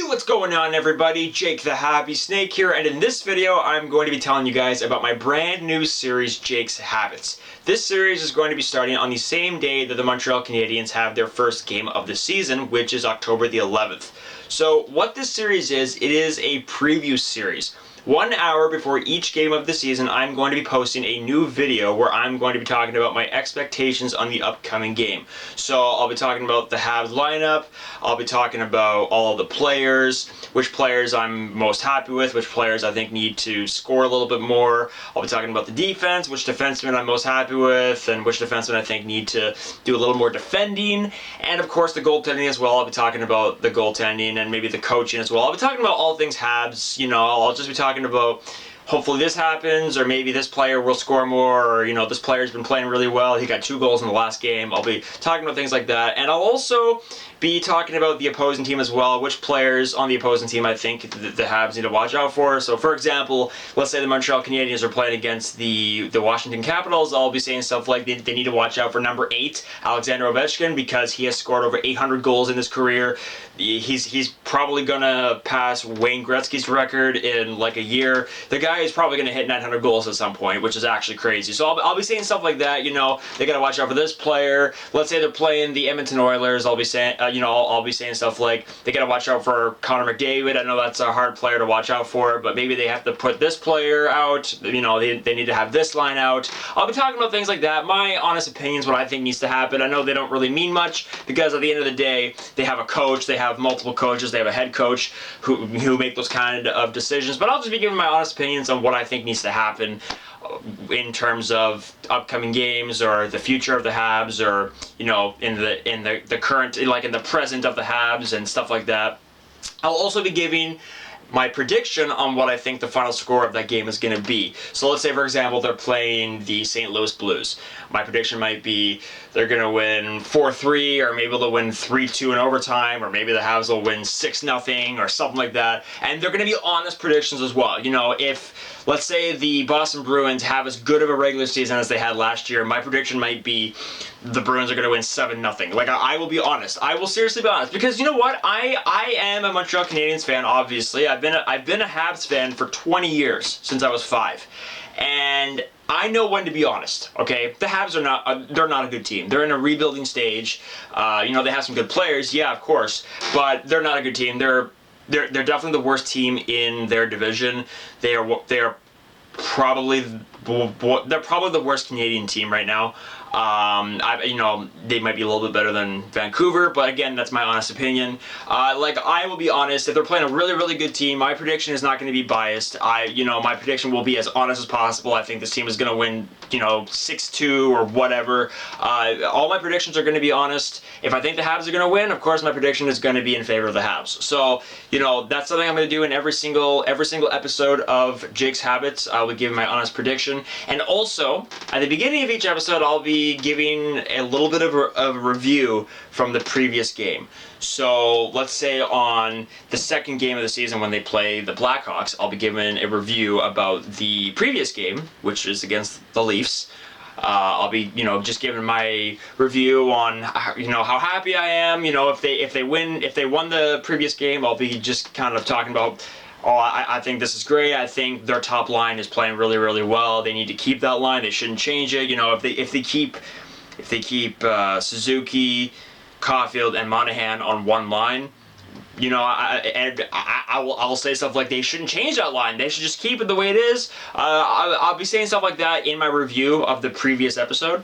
What's going on, everybody? Jake the Happy Snake here, and in this video I'm going to be telling you guys about my brand new series, Jake's Habits. This series is going to be starting on the same day that the Montreal Canadiens have their first game of the season, which is October the 11th. So what this series is, it is a preview series. 1 hour before each game of the season, I'm going to be posting a new video where I'm going to be talking about my expectations on the upcoming game. So I'll be talking about the Habs lineup, I'll be talking about all the players, which players I'm most happy with, which players I think need to score a little bit more. I'll be talking about the defense, which defensemen I'm most happy with, and which defensemen I think need to do a little more defending. And of course the goaltending as well. I'll be talking about the goaltending and maybe the coaching as well. I'll be talking about all things Habs. I'll just be talking about hopefully this happens, or maybe this player will score more, or this player's been playing really well, he got 2 goals in the last game. I'll be talking about things like that, and I'll also be talking about the opposing team as well, which players on the opposing team I think the Habs need to watch out for. So for example, let's say the Montreal Canadiens are playing against the Washington Capitals. I'll be saying stuff like they need to watch out for number 8, Alexander Ovechkin, because he has scored over 800 goals in his career. He's probably gonna pass Wayne Gretzky's record in like a year. The guy is probably gonna hit 900 goals at some point, which is actually crazy. So I'll be saying stuff like that. They gotta watch out for this player. Let's say they're playing the Edmonton Oilers. I'll be saying I'll be saying stuff like they gotta watch out for Connor McDavid. I know that's a hard player to watch out for, but maybe they have to put this player out. They need to have this line out. I'll be talking about things like that. My honest opinions, what I think needs to happen. I know they don't really mean much, because at the end of the day, they have a coach, they have multiple coaches, they have a head coach who make those kind of decisions. But I'll just be giving my honest opinions on what I think needs to happen in terms of upcoming games, or the future of the Habs, or in the current, like in the present of the Habs and stuff like that. I'll also be giving my prediction on what I think the final score of that game is going to be. So let's say, for example, they're playing the St. Louis Blues. My prediction might be they're going to win 4-3, or maybe they'll win 3-2 in overtime, or maybe the Habs will win 6-0, or something like that. And they're going to be honest predictions as well. If, let's say, the Boston Bruins have as good of a regular season as they had last year, my prediction might be the Bruins are going to win 7-0. Like, I will be honest. I will seriously be honest. Because you know what? I am a Montreal Canadiens fan, obviously. I've been a Habs fan for 20 years, since I was 5. And I know when to be honest, okay? The Habs are they're not a good team. They're in a rebuilding stage. They have some good players, yeah, of course, but they're not a good team. They're definitely the worst team in their division. They're probably the worst Canadian team right now. They might be a little bit better than Vancouver, but again, that's my honest opinion. I will be honest, if they're playing a really, really good team, my prediction is not going to be biased. My prediction will be as honest as possible. I think this team is going to win, 6-2 or whatever. All my predictions are going to be honest. If I think the Habs are going to win, of course, my prediction is going to be in favor of the Habs. So, that's something I'm going to do in every single episode of Jake's Habits. I will give my honest prediction. And also, at the beginning of each episode, I'll be giving a little bit of a review from the previous game. So let's say on the second game of the season when they play the Blackhawks, I'll be giving a review about the previous game, which is against the Leafs. I'll be, just giving my review on, how happy I am. If they won the previous game, I'll be just kind of talking about, I think this is great. I think their top line is playing really, really well. They need to keep that line. They shouldn't change it. If they keep Suzuki, Caulfield, and Monahan on one line, I'll say stuff like they shouldn't change that line. They should just keep it the way it is. I'll be saying stuff like that in my review of the previous episode,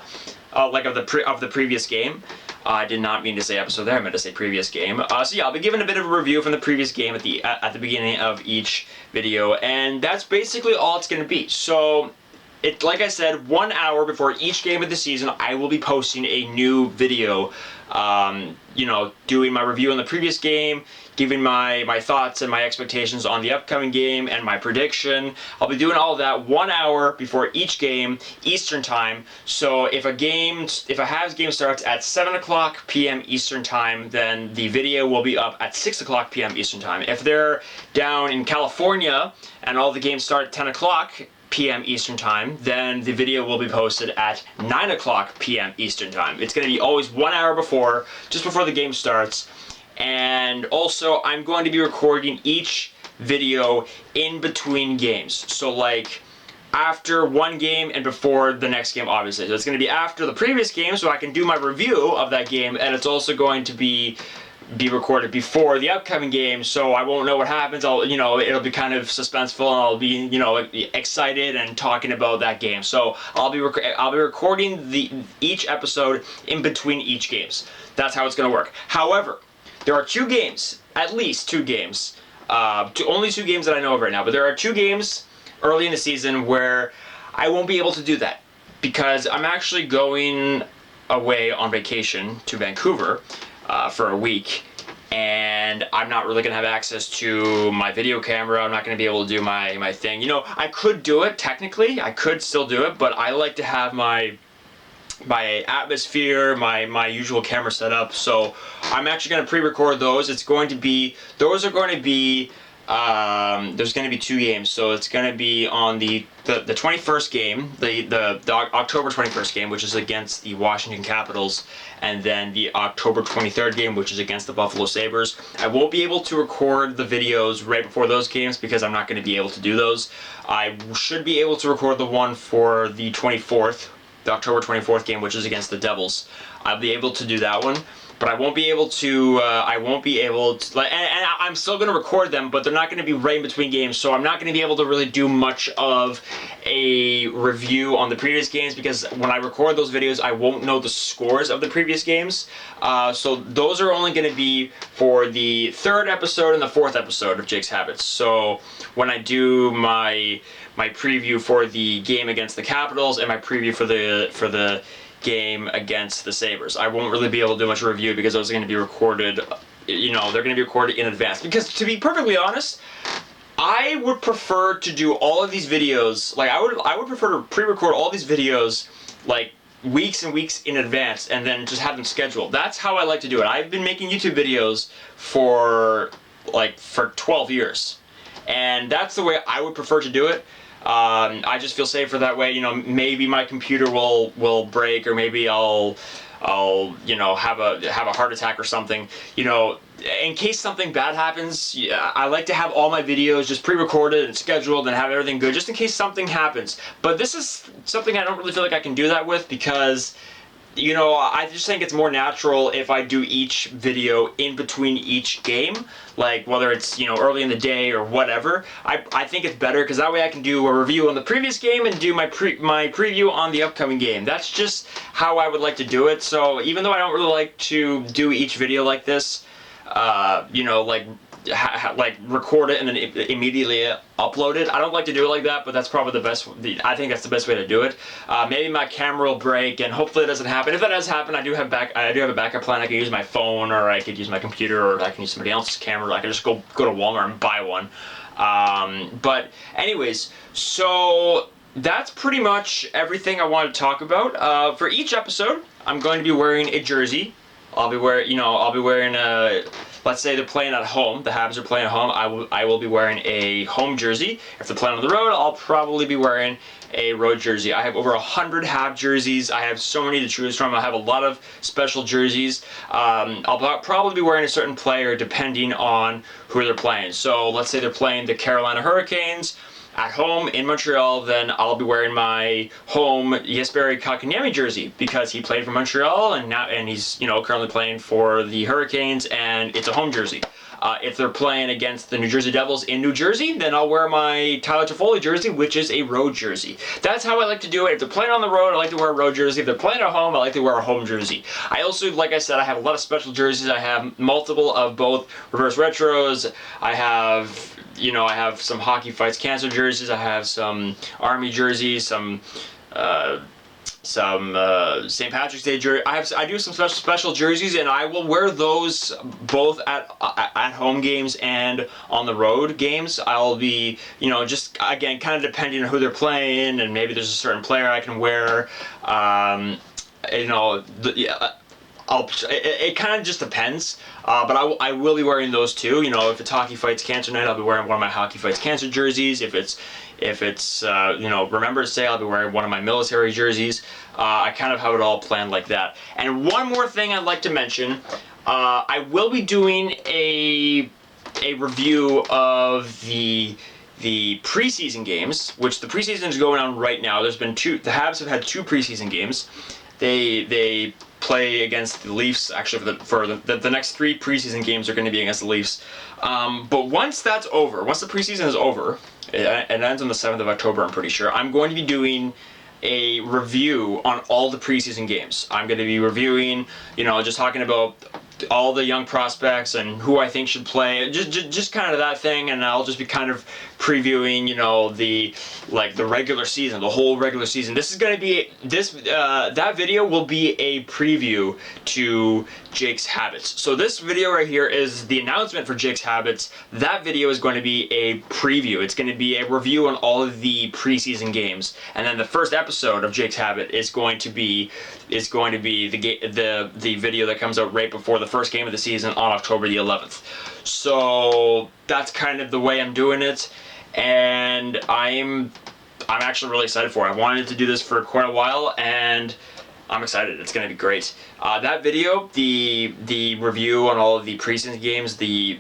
of the previous game. I did not mean to say episode there. I meant to say previous game. So yeah, I'll be giving a bit of a review from the previous game at the beginning of each video, and that's basically all it's going to be. So, like I said, 1 hour before each game of the season, I will be posting a new video. Doing my review on the previous game, giving my thoughts and my expectations on the upcoming game, and my prediction. I'll be doing all of that 1 hour before each game, Eastern Time. So if a Habs game starts at 7 p.m. Eastern Time, then the video will be up at 6 p.m. Eastern Time. If they're down in California and all the games start at 10 p.m. Eastern Time, then the video will be posted at 9 p.m. Eastern Time. It's going to be always 1 hour before, just before the game starts. And also, I'm going to be recording each video in between games. So like after one game and before the next game, obviously. So it's going to be after the previous game so I can do my review of that game, and it's also going to be recorded before the upcoming game, so I won't know what happens. It'll be kind of suspenseful, and I'll be, excited and talking about that game. So I'll be recording each episode in between each games. That's how it's going to work. However, there are two games, at least two games, only two games that I know of right now, but there are two games early in the season where I won't be able to do that because I'm actually going away on vacation to Vancouver for a week, and I'm not really gonna have access to my video camera. I'm not gonna be able to do my thing. I could do it technically. I could still do it, but I like to have my atmosphere, my usual camera setup. So I'm actually going to pre-record those. There's going to be two games. So it's going to be on the 21st game, the October 21st game, which is against the Washington Capitals, and then the October 23rd game, which is against the Buffalo Sabres. I won't be able to record the videos right before those games because I'm not going to be able to do those. I should be able to record the one for the 24th, the October 24th game, which is against the Devils. I'll be able to do that one, but I won't be able to, and I'm still going to record them, but they're not going to be right in between games, so I'm not going to be able to really do much of a review on the previous games because when I record those videos, I won't know the scores of the previous games. So those are only going to be for the third episode and the fourth episode of Jake's Habits. So when I do my preview for the game against the Capitals and my preview for the game against the Sabres, I won't really be able to do much review because those are going to be recorded, they're going to be recorded in advance. Because to be perfectly honest, I would prefer to do all of these videos, like I would prefer to pre-record all these videos like weeks and weeks in advance and then just have them scheduled. That's how I like to do it. I've been making YouTube videos for 12 years. And that's the way I would prefer to do it. I just feel safer that way. Maybe my computer will break, or maybe I'll have a heart attack or something. In case something bad happens, I like to have all my videos just pre-recorded and scheduled and have everything good, just in case something happens. But this is something I don't really feel like I can do that with because I just think it's more natural if I do each video in between each game, like whether it's, early in the day or whatever. I think it's better because that way I can do a review on the previous game and do my preview on the upcoming game. That's just how I would like to do it. So even though I don't really like to do each video like this, like record it and then immediately upload it. I don't like to do it like that, but that's probably I think that's the best way to do it. Maybe my camera will break, and hopefully it doesn't happen. If that does happen, I do have a backup plan. I can use my phone, or I could use my computer, or I can use somebody else's camera. I can just go to Walmart and buy one. But anyways, so that's pretty much everything I want to talk about. For each episode, I'm going to be wearing a jersey. I'll be wearing a, let's say they're playing at home, the Habs are playing at home, I will be wearing a home jersey. If they're playing on the road, I'll probably be wearing a road jersey. I have over 100 Habs jerseys. I have so many to choose from. I have a lot of special jerseys. I'll probably be wearing a certain player depending on who they're playing. So let's say they're playing the Carolina Hurricanes at home in Montreal, then I'll be wearing my home Jesperi Kotkaniemi jersey because he played for Montreal and he's currently playing for the Hurricanes, and it's a home jersey. If they're playing against the New Jersey Devils in New Jersey, then I'll wear my Tyler Toffoli jersey, which is a road jersey. That's how I like to do it. If they're playing on the road, I like to wear a road jersey. If they're playing at home, I like to wear a home jersey. I also, like I said, I have a lot of special jerseys. I have multiple of both reverse retros. I have some Hockey Fights Cancer jerseys. I have some Army jerseys, some St. Patrick's Day jersey. I do some special jerseys, and I will wear those both at home games and on the road games. I'll be, just again kind of depending on who they're playing, and maybe there's a certain player I can wear. It kind of just depends, but I will be wearing those too. If it's Hockey Fights Cancer night, I'll be wearing one of my Hockey Fights Cancer jerseys. If it's Remembrance Day, I'll be wearing one of my military jerseys. I kind of have it all planned like that. And one more thing I'd like to mention. I will be doing a review of the preseason games, which the preseason is going on right now. There's been two. The Habs have had two preseason games. They play against the Leafs. Actually, for the next three preseason games are going to be against the Leafs. But once that's over, once the preseason is over, it ends on the 7th of October, I'm pretty sure. I'm going to be doing a review on all the preseason games. I'm going to be reviewing, just talking about all the young prospects and who I think should play, just kind of that thing, and I'll just be kind of previewing, the regular season, the whole regular season. This is going to be that video will be a preview to Jake's Habits. So this video right here is the announcement for Jake's Habits. That video is going to be a preview. It's going to be a review on all of the preseason games, and then the first episode of Jake's Habit is going to be the video that comes out right before the first game of the season on October the 11th. So that's kind of the way I'm doing it, and I'm actually really excited for it. I wanted to do this for quite a while, and I'm excited. It's going to be great. That video, the review on all of the preseason games, the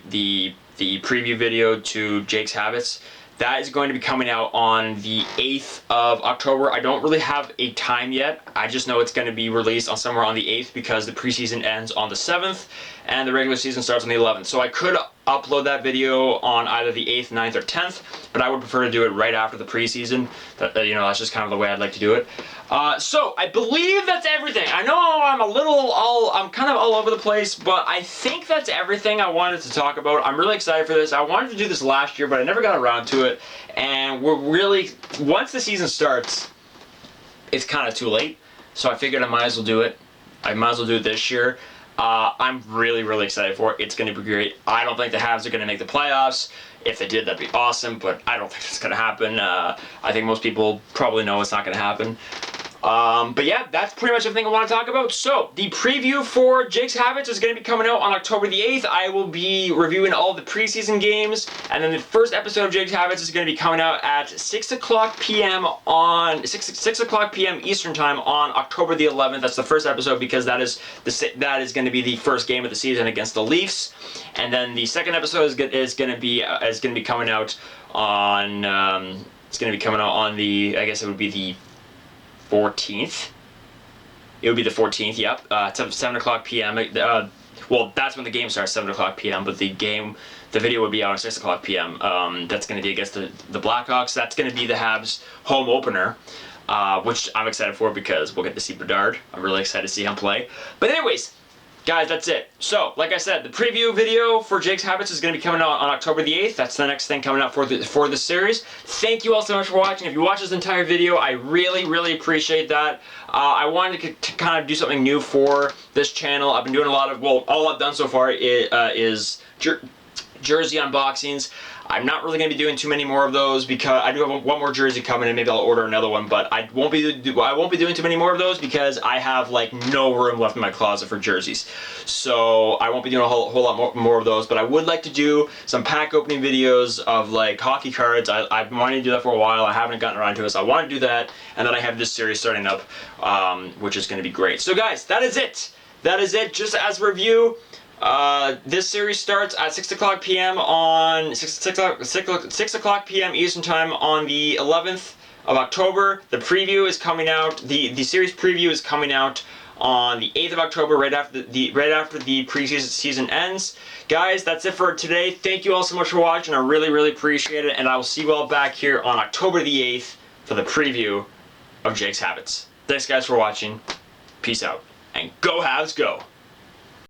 preview video to Jake's Habits, that is going to be coming out on the 8th of October. I don't really have a time yet. I just know it's going to be released on somewhere on the 8th because the preseason ends on the 7th and the regular season starts on the 11th. So I could upload that video on either the 8th, 9th, or 10th, but I would prefer to do it right after the preseason. That's just kind of the way I'd like to do it. So I believe that's everything. I know I'm kind of all over the place, but I think that's everything I wanted to talk about. I'm really excited for this. I wanted to do this last year, but I never got around to it. And once the season starts, it's kind of too late. So I figured I might as well do it. I might as well do it this year. I'm really, really excited for it. It's going to be great. I don't think the Habs are going to make the playoffs. If they did, that'd be awesome, but I don't think it's going to happen. I think most people probably know it's not going to happen. But yeah, that's pretty much everything I want to talk about. So, the preview for Jake's Habits is going to be coming out on October the 8th. I will be reviewing all the preseason games, and then the first episode of Jake's Habits is going to be coming out at 6 o'clock p.m. on 6 o'clock p.m. Eastern Time on October the 11th. That's the first episode because that is going to be the first game of the season against the Leafs, and then the second episode is going to be coming out on the, I guess it would be the 14th. It would be the 14th, yep. 7 o'clock p.m. Well, that's when the game starts, 7 o'clock p.m., but the video would be out at 6 o'clock p.m. That's going to be against the Blackhawks. That's going to be the Habs' home opener, which I'm excited for because we'll get to see Bedard. I'm really excited to see him play. But anyways, guys, that's it. So, like I said, the preview video for Jake's Habits is going to be coming out on October the 8th. That's the next thing coming out for this series. Thank you all so much for watching. If you watched this entire video, I really, really appreciate that. I wanted to kind of do something new for this channel. I've been doing a lot of, all I've done so far is jersey unboxings. I'm not really going to be doing too many more of those because I do have one more jersey coming and maybe I'll order another one, but I won't be doing too many more of those because I have like no room left in my closet for jerseys. So I won't be doing a whole lot more of those, but I would like to do some pack opening videos of like hockey cards. I've been wanting to do that for a while. I haven't gotten around to it, so I want to do that, and then I have this series starting up, which is going to be great. So guys, that is it. That is it. Just as a review, this series starts at 6 o'clock p.m. on 6 o'clock p.m. Eastern Time on the 11th of October. The preview is coming out. The series preview is coming out on the 8th of October, right after the preseason season ends. Guys, that's it for today. Thank you all so much for watching. I really, really appreciate it, and I will see you all back here on October the 8th for the preview of Jake's Habits. Thanks, guys, for watching. Peace out, and go Habs, go!